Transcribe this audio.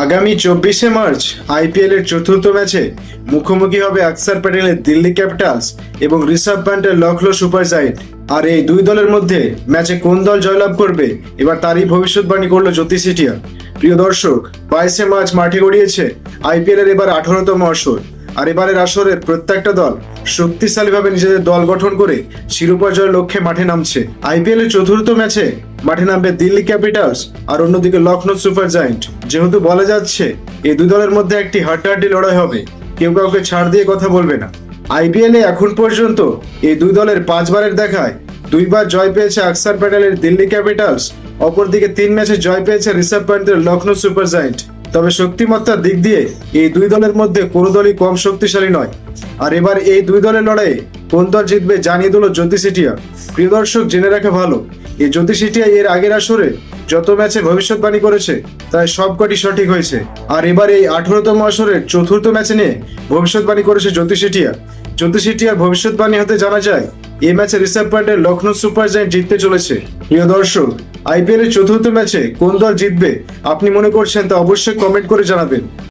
আগামী 24শে March IPL এর চতুর্থ ম্যাচে মুখোমুখি হবে আকসার প্যাটেলের দিল্লি ক্যাপিটালস এবং ঋষভ পান্টের লখনৌ সুপার জায়েন্ট। আর এই দুই দলের মধ্যে ম্যাচে কোন দল জয়লাভ করবে এবার তারই ভবিষ্যৎবাণী করলো জ্যোতি সেঠিয়া। প্রিয় দর্শক, 22শে মার্চ মাঠে গড়িয়েছে আইপিএল এর এবার 18তম আসর। আর এবারের আসরের প্রত্যেকটা দল শক্তিশালীভাবে নিজেদের দল গঠন করে শিরোপা জয়ের লক্ষ্যে মাঠে নামছে। আইপিএল এর চতুর্থ ম্যাচে মাঠে নামবে দিল্লি ক্যাপিটালস আর অন্যদিকে লখনৌ সুপার জায়েন্ট। যেহেতু বলা যাচ্ছে এই দুই দলের মধ্যে একটি হাড্ডাহাড্ডি লড়াই হবে, কেউ কাউকে ছাড় দিয়ে কথা বলবে না। আইপিএল এ এখন পর্যন্ত এই দুই দলের 5 বারের দেখায় 2 বার জয় পেয়েছে আকসার প্যাটেলের দিল্লি ক্যাপিটালস, অপরদিকে 3 ম্যাচে জয় পেয়েছে ঋষভ পান্তের লখনৌ সুপার জায়েন্ট। তবে শক্তিমত্তার দিক দিয়ে এই দুই দলের মধ্যে কোনো দলই কম শক্তিশালী নয়। আর এবার এই দুই দলের লড়াইয়ে কোন দল জিতবে জানিয়ে দিল জ্যোতি সেঠিয়া। প্রিয় দর্শক, জেনে রাখা ভালো, এই জ্যোতি সেঠিয়া এর আগের আসরে যত ম্যাচে ভবিষ্যৎবাণী করেছে তাই সবকটি সঠিক হয়েছে। আর এবার এই 18তম আসরের চতুর্থ ম্যাচে নিয়ে ভবিষ্যৎবাণী করেছে জ্যোতি সেঠিয়া। জ্যোতি সেঠিয়ার ভবিষ্যৎবাণী হতে জানা যায় এই ম্যাচে ঋষভ পান্টের লখনৌ সুপার জায়েন্ট জিততে চলেছে। প্রিয় দর্শক, আইপিএল এর চতুর্থ ম্যাচে কোন দল জিতবে আপনি মনে করছেন তা অবশ্যই কমেন্ট করে জানাবেন।